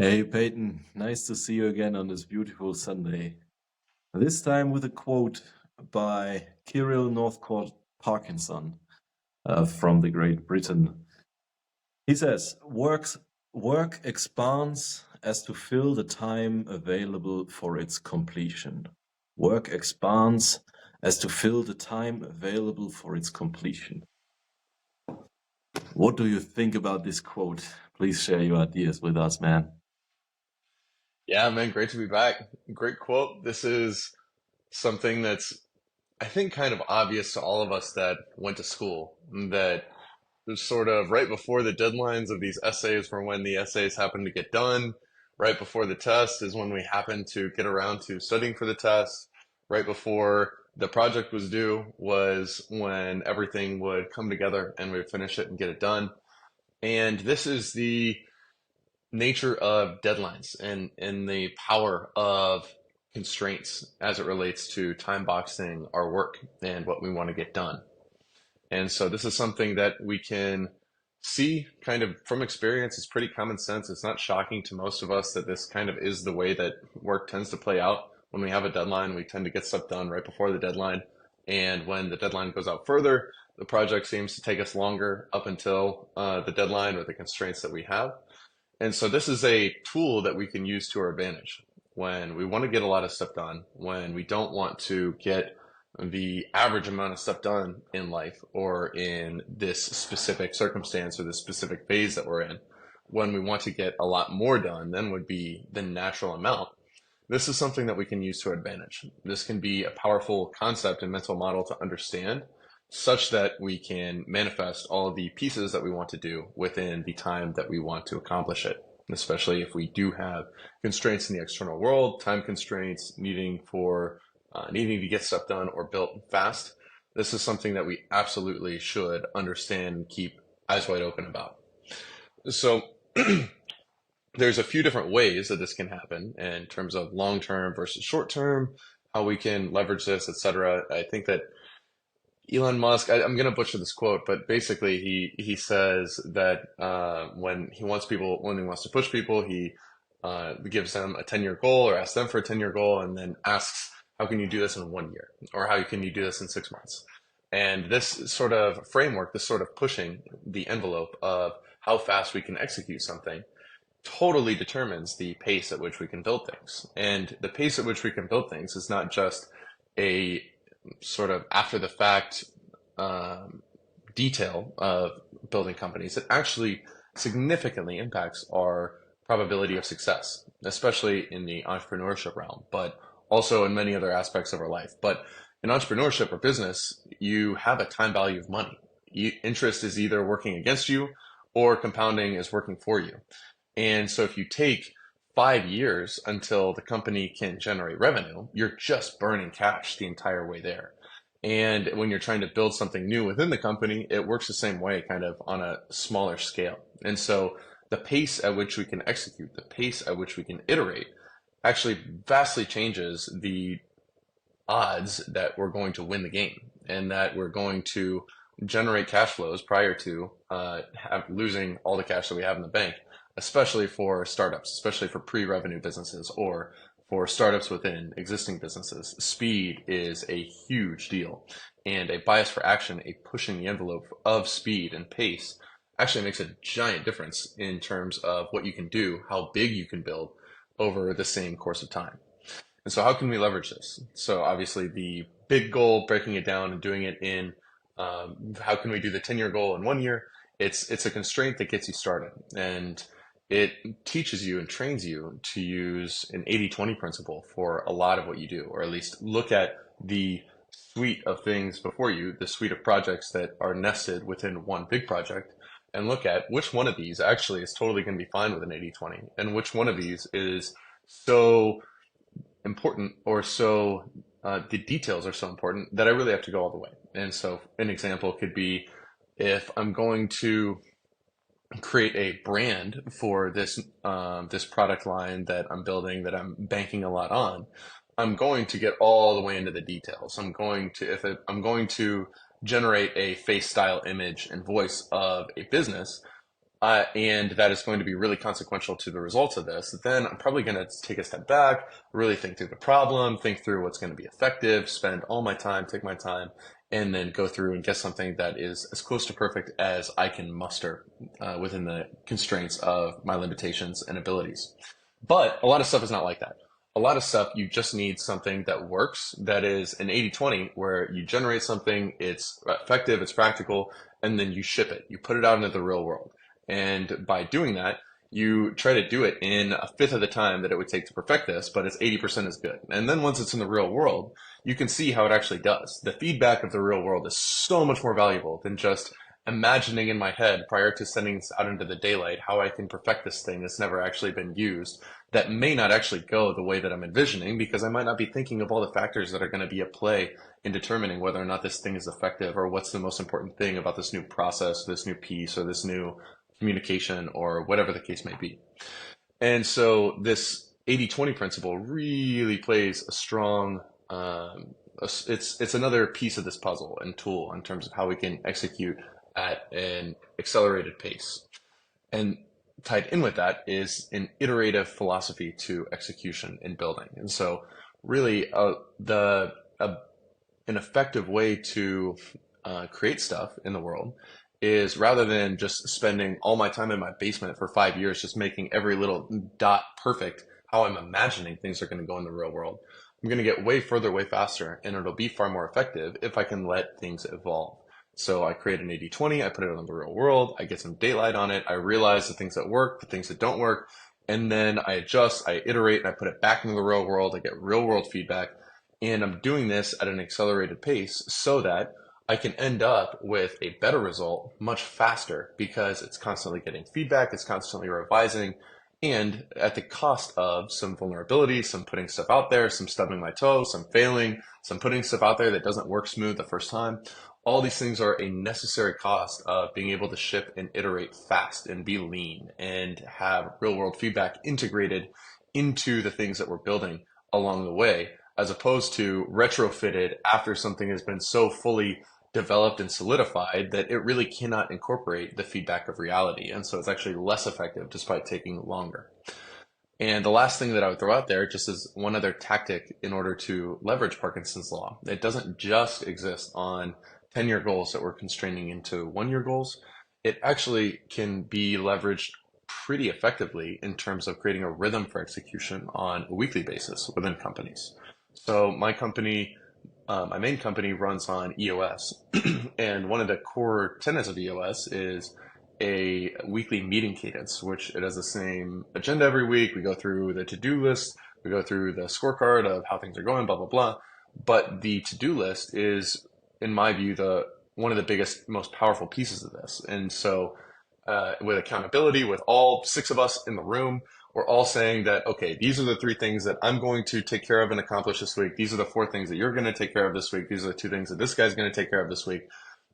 Hey Peyton, nice to see you again on this beautiful Sunday. This time with a quote by Kirill Northcote Parkinson from the Great Britain. He says, Work expands as to fill the time available for its completion. Work expands as to fill the time available for its completion. What do you think about this quote? Please share your ideas with us, man. Yeah, man, great to be back. Great quote. This is something that's, I think, kind of obvious to all of us that went to school. That was sort of right before the deadlines of these essays were when the essays happen to get done. Right before the test is when we happen to get around to studying for the test. Right before the project was due was when everything would come together and we'd finish it and get it done. And this is the nature of deadlines and the power of constraints as it relates to time boxing our work and what we want to get done. And so this is something that we can see kind of from experience. It's pretty common sense. It's not shocking to most of us that this kind of is the way that work tends to play out. When we have a deadline, we tend to get stuff done right before the deadline. And when the deadline goes out further, the project seems to take us longer up until the deadline or the constraints that we have. And so this is a tool that we can use to our advantage when we want to get a lot of stuff done, when we don't want to get the average amount of stuff done in life or in this specific circumstance or this specific phase that we're in, when we want to get a lot more done than would be the natural amount. This is something that we can use to our advantage. This can be a powerful concept and mental model to understand such that we can manifest all of the pieces that we want to do within the time that we want to accomplish it, especially if we do have constraints in the external world, time constraints, needing to get stuff done or built fast. This is something that we absolutely should understand and keep eyes wide open about. So there's a few different ways that this can happen in terms of long term versus short term, how we can leverage this, etc. I think that Elon Musk, I'm going to butcher this quote, but basically he says that when he wants to push people, he gives them a 10-year goal or asks them for a 10-year goal and then asks, how can you do this in 1 year? Or how can you do this in 6 months? And this sort of framework, this sort of pushing the envelope of how fast we can execute something totally determines the pace at which we can build things. And the pace at which we can build things is not just a sort of after the fact detail of building companies. It actually significantly impacts our probability of success, especially in the entrepreneurship realm, but also in many other aspects of our life. But in entrepreneurship or business, you have a time value of money. Interest is either working against you or compounding is working for you. And so if you take 5 years until the company can generate revenue, you're just burning cash the entire way there. And when you're trying to build something new within the company, it works the same way, kind of on a smaller scale. And so the pace at which we can execute, the pace at which we can iterate, actually vastly changes the odds that we're going to win the game and that we're going to generate cash flows prior to losing all the cash that we have in the bank, especially for startups, especially for pre-revenue businesses or for startups within existing businesses. Speed is a huge deal, and a bias for action, a pushing the envelope of speed and pace actually makes a giant difference in terms of what you can do, how big you can build over the same course of time. And so how can we leverage this? So obviously the big goal, breaking it down and doing it in how can we do the 10-year goal in 1 year? It's a constraint that gets you started, and it teaches you and trains you to use an 80-20 principle for a lot of what you do, or at least look at the suite of things before you, the suite of projects that are nested within one big project, and look at which one of these actually is totally going to be fine with an 80-20, and which one of these is so important or so the details are so important that I really have to go all the way. And so an example could be if I'm going to create a brand for this product line that I'm building, that I'm banking a lot on, I'm going to get all the way into the details. I'm going to generate a face, style, image, and voice of a business, and that is going to be really consequential to the results of this, then I'm probably going to take a step back, really think through the problem, think through what's going to be effective, spend all my time, take my time, and then go through and get something that is as close to perfect as I can muster within the constraints of my limitations and abilities. But a lot of stuff is not like that. A lot of stuff, you just need something that works, that is an 80-20, where you generate something, it's effective, it's practical, and then you ship it. You put it out into the real world. And by doing that, you try to do it in a fifth of the time that it would take to perfect this, but it's 80% as good. And then once it's in the real world, you can see how it actually does. The feedback of the real world is so much more valuable than just imagining in my head prior to sending this out into the daylight how I can perfect this thing that's never actually been used, that may not actually go the way that I'm envisioning, because I might not be thinking of all the factors that are going to be at play in determining whether or not this thing is effective, or what's the most important thing about this new process, this new piece, or this new communication, or whatever the case may be. And so this 80-20 principle really plays a strong, it's another piece of this puzzle and tool in terms of how we can execute at an accelerated pace. And tied in with that is an iterative philosophy to execution in building. And so really an effective way to create stuff in the world is, rather than just spending all my time in my basement for 5 years just making every little dot perfect how I'm imagining things are going to go in the real world, I'm going to get way further, way faster, and it'll be far more effective if I can let things evolve. So I create an 80-20, I put it on the real world, I get some daylight on it, I realize the things that work, the things that don't work, and then I adjust, I iterate, and I put it back into the real world, I get real world feedback, and I'm doing this at an accelerated pace so that I can end up with a better result much faster, because it's constantly getting feedback, it's constantly revising, and at the cost of some vulnerability, some putting stuff out there, some stubbing my toe, some failing, some putting stuff out there that doesn't work smooth the first time. All these things are a necessary cost of being able to ship and iterate fast and be lean and have real world feedback integrated into the things that we're building along the way, as opposed to retrofitted after something has been so fully developed and solidified that it really cannot incorporate the feedback of reality. And so it's actually less effective despite taking longer. And the last thing that I would throw out there, just as one other tactic in order to leverage Parkinson's Law, it doesn't just exist on 10-year goals that we're constraining into 1-year goals. It actually can be leveraged pretty effectively in terms of creating a rhythm for execution on a weekly basis within companies. So my company, my main company, runs on EOS, and one of the core tenets of EOS is a weekly meeting cadence, which it has the same agenda every week. We go through the to-do list, we go through the scorecard of how things are going, blah, blah, blah. But the to-do list is, in my view, one of the biggest, most powerful pieces of this. And so with accountability, with all 6 of us in the room, we're all saying that, okay, these are the 3 things that I'm going to take care of and accomplish this week. These are the 4 things that you're going to take care of this week. These are the 2 things that this guy's going to take care of this week.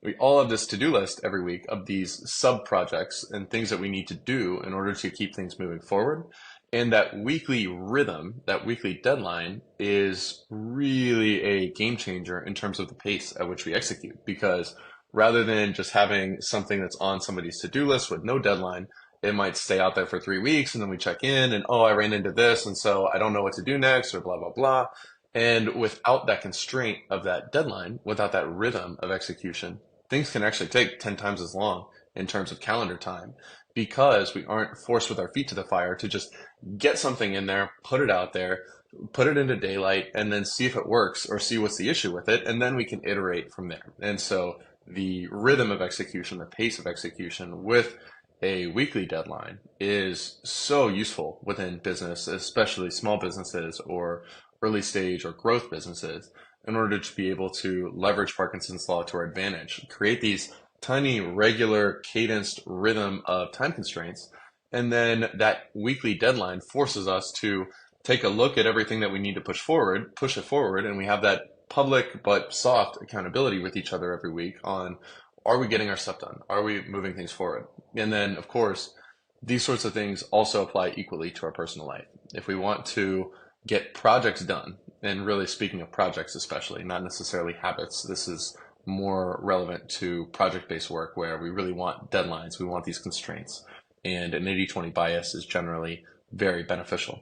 We all have this to-do list every week of these sub-projects and things that we need to do in order to keep things moving forward. And that weekly rhythm, that weekly deadline, is really a game changer in terms of the pace at which we execute. Because rather than just having something that's on somebody's to-do list with no deadline, it might stay out there for 3 weeks, and then we check in and, oh, I ran into this, and so I don't know what to do next, or blah, blah, blah. And without that constraint of that deadline, without that rhythm of execution, things can actually take 10 times as long in terms of calendar time, because we aren't forced with our feet to the fire to just get something in there, put it out there, put it into daylight, and then see if it works or see what's the issue with it. And then we can iterate from there. And so the rhythm of execution, the pace of execution with a weekly deadline is so useful within business, especially small businesses or early stage or growth businesses, in order to be able to leverage Parkinson's Law to our advantage, create these tiny, regular, cadenced rhythm of time constraints. And then that weekly deadline forces us to take a look at everything that we need to push it forward, and we have that public but soft accountability with each other every week on, are we getting our stuff done? Are we moving things forward? And then, of course, these sorts of things also apply equally to our personal life. If we want to get projects done, and really speaking of projects especially, not necessarily habits, this is more relevant to project-based work where we really want deadlines, we want these constraints, and an 80/20 bias is generally very beneficial.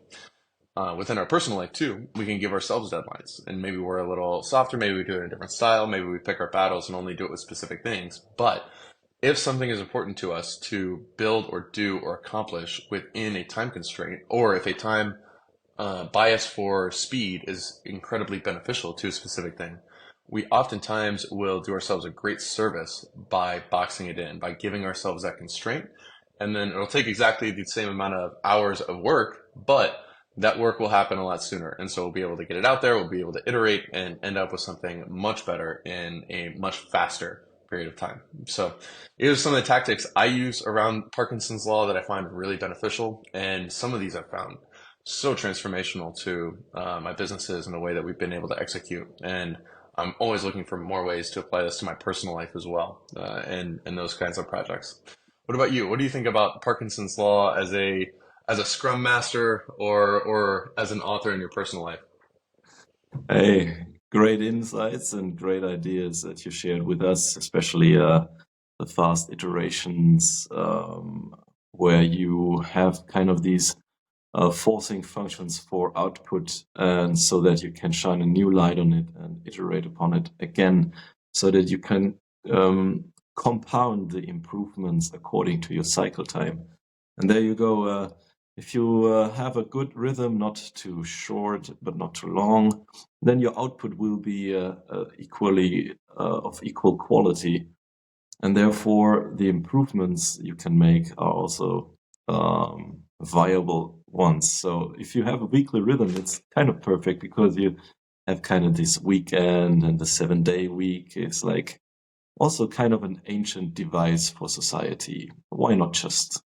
Within our personal life too, we can give ourselves deadlines, and maybe we're a little softer, maybe we do it in a different style, maybe we pick our battles and only do it with specific things. But if something is important to us to build or do or accomplish within a time constraint, or if a time bias for speed is incredibly beneficial to a specific thing, we oftentimes will do ourselves a great service by boxing it in, by giving ourselves that constraint. And then it'll take exactly the same amount of hours of work, but that work will happen a lot sooner. And so we'll be able to get it out there, we'll be able to iterate and end up with something much better in a much faster period of time. So here's some of the tactics I use around Parkinson's Law that I find really beneficial. And some of these I've found so transformational to my businesses and the way that we've been able to execute. And I'm always looking for more ways to apply this to my personal life as well, and those kinds of projects. What about you? What do you think about Parkinson's Law as a Scrum Master or as an author in your personal life? Hey, great insights and great ideas that you shared with us, especially the fast iterations where you have kind of these forcing functions for output, and so that you can shine a new light on it and iterate upon it again, so that you can compound the improvements according to your cycle time. And there you go. If you have a good rhythm, not too short but not too long, then your output will be equally of equal quality, and therefore the improvements you can make are also viable ones. So if you have a weekly rhythm, it's kind of perfect, because you have kind of this weekend, and the 7-day week is like also kind of an ancient device for society. Why not just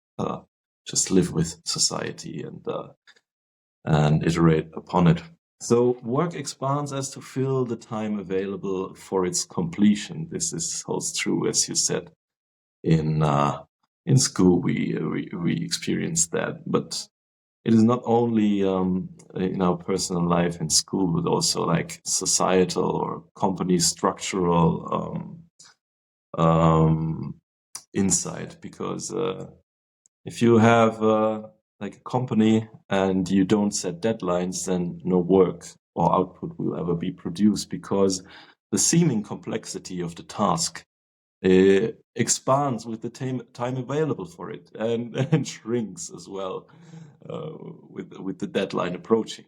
live with society and iterate upon it? So work expands as to fill the time available for its completion. This holds true, as you said. In school, we experienced that, but it is not only in our personal life in school, but also like societal or company structural insight. Because if you have like a company and you don't set deadlines, then no work or output will ever be produced, because the seeming complexity of the task expands with the time available for it, and shrinks as well with the deadline approaching.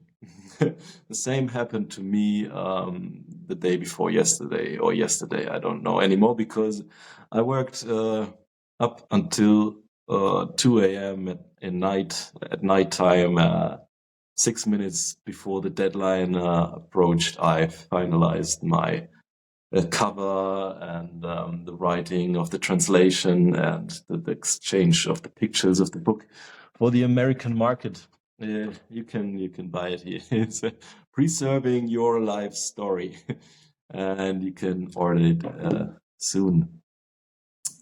The same happened to me the day before yesterday, or yesterday, I don't know anymore, because I worked up until 2 a.m. at nighttime. 6 minutes before the deadline approached, I finalized my cover and the writing of the translation and the exchange of the pictures of the book for the American market. You can buy it here. It's Preserving Your Life Story, and you can order it soon.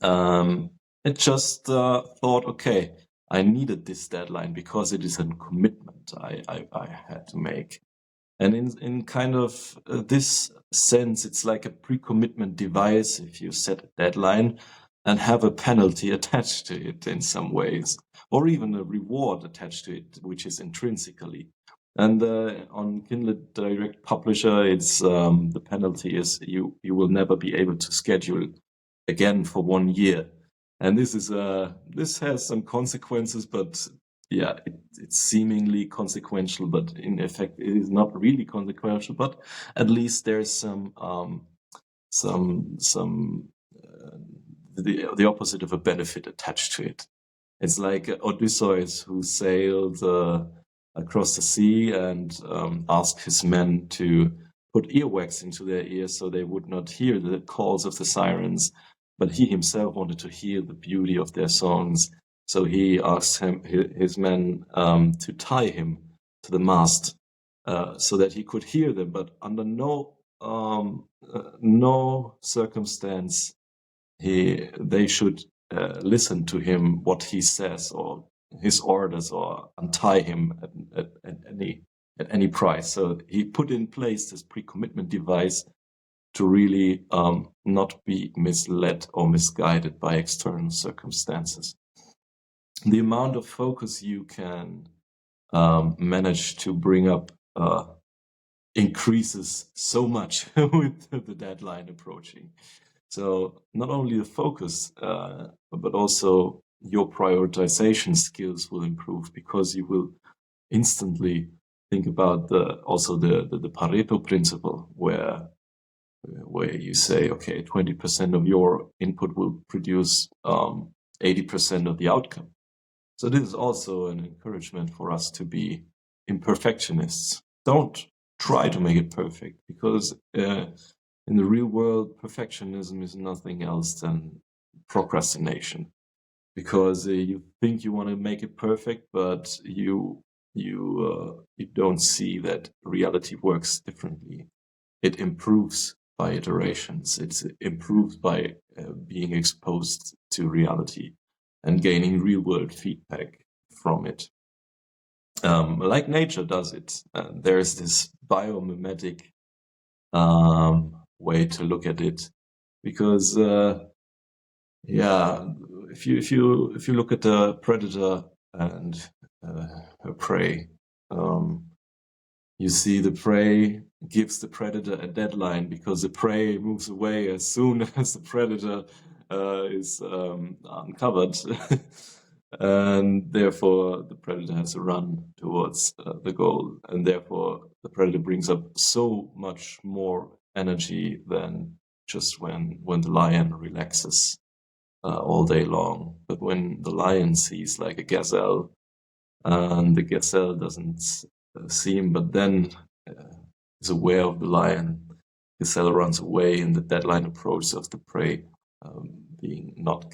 I just thought, okay, I needed this deadline because it is a commitment I had to make. And in kind of this sense, it's like a pre-commitment device if you set a deadline and have a penalty attached to it in some ways, or even a reward attached to it, which is intrinsically. And on Kindle Direct Publisher, it's the penalty is you will never be able to schedule again for 1 year. And this has some consequences, but yeah, it's seemingly consequential, but in effect it is not really consequential. But at least there's some the opposite of a benefit attached to it. It's like Odysseus, who sailed across the sea and asked his men to put earwax into their ears so they would not hear the calls of the sirens, but he himself wanted to hear the beauty of their songs. So he asked his men to tie him to the mast so that he could hear them, but under no circumstance they should listen to him, what he says, or his orders, or untie him at any price. So he put in place this pre-commitment device to really not be misled or misguided by external circumstances. The amount of focus you can manage to bring up increases so much with the deadline approaching. So not only the focus, but also your prioritization skills will improve, because you will instantly think about the Pareto principle, where you say, okay, 20% of your input will produce 80% of the outcome. So this is also an encouragement for us to be imperfectionists. Don't try to make it perfect, because in the real world, perfectionism is nothing else than procrastination. Because you think you want to make it perfect, but you don't see that reality works differently. It improves by iterations. It's improved by being exposed to reality and gaining real-world feedback from it. Like nature does it. There's this biomimetic way to look at it, because if you look at a predator and her prey, you see the prey gives the predator a deadline, because the prey moves away as soon as the predator is uncovered. And therefore the predator has to run towards the goal, and therefore the predator brings up so much more energy than just when the lion relaxes all day long. But when the lion sees like a gazelle, and the gazelle doesn't see him, but then is aware of the lion, gazelle runs away, and the deadline approaches of the prey being not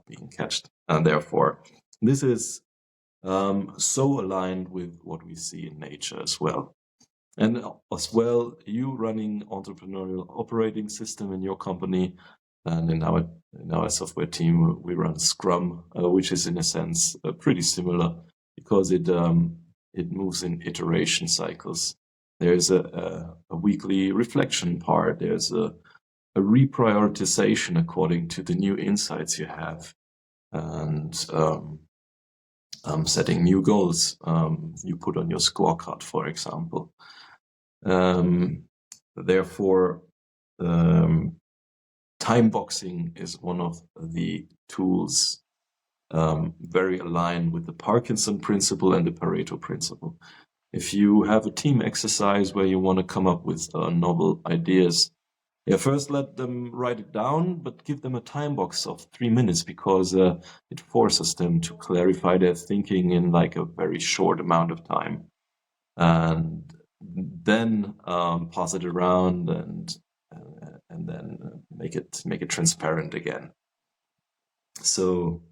being catched. And therefore this is so aligned with what we see in nature as well. And as well, you running entrepreneurial operating system in your company, and in our software team, we run Scrum, which is in a sense pretty similar, because it moves in iteration cycles. There's a weekly reflection part. There's a reprioritization according to the new insights you have, and setting new goals you put on your scorecard, for example. Therefore, time boxing is one of the tools very aligned with the Parkinson principle and the Pareto principle. If you have a team exercise where you want to come up with novel ideas, first let them write it down, but give them a time box of 3 minutes, because it forces them to clarify their thinking in like a very short amount of time, and then pass it around and then make it transparent again. So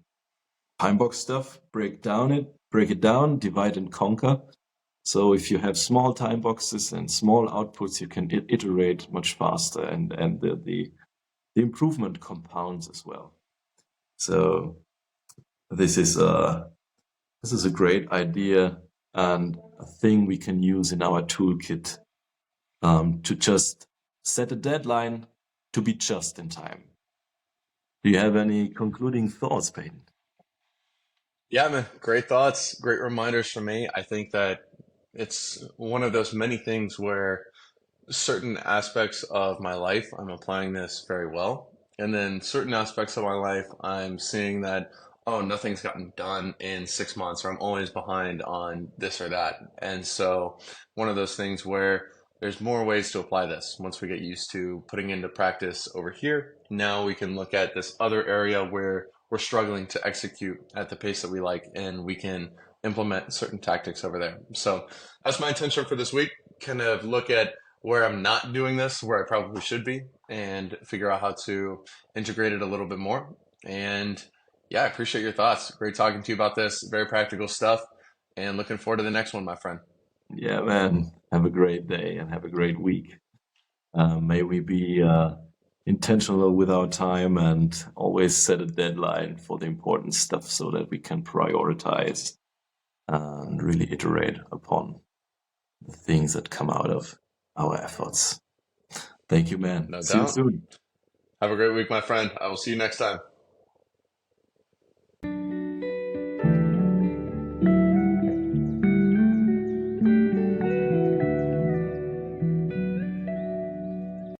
time box stuff, break it down, divide and conquer. So if you have small time boxes and small outputs, you can iterate much faster, and the improvement compounds as well. So this is a great idea, and a thing we can use in our toolkit to just set a deadline to be just in time. Do you have any concluding thoughts, Peyton? Yeah, man, great thoughts, great reminders for me. I think that it's one of those many things where certain aspects of my life, I'm applying this very well. And then certain aspects of my life, I'm seeing that, oh, nothing's gotten done in 6 months, or I'm always behind on this or that. And so one of those things where there's more ways to apply this. Once we get used to putting into practice over here, now we can look at this other area where we're struggling to execute at the pace that we like, and we can implement certain tactics over there. So that's my intention for this week. Kind of look at where I'm not doing this, where I probably should be, and figure out how to integrate it a little bit more. And yeah, I appreciate your thoughts. Great talking to you about this. Very practical stuff, and looking forward to the next one, my friend. Yeah, man. Have a great day and have a great week. May we be intentional with our time and always set a deadline for the important stuff, so that we can prioritize and really iterate upon the things that come out of our efforts. Thank you, man. No See you doubt. soon. Have a great week, my friend. I will see you next time.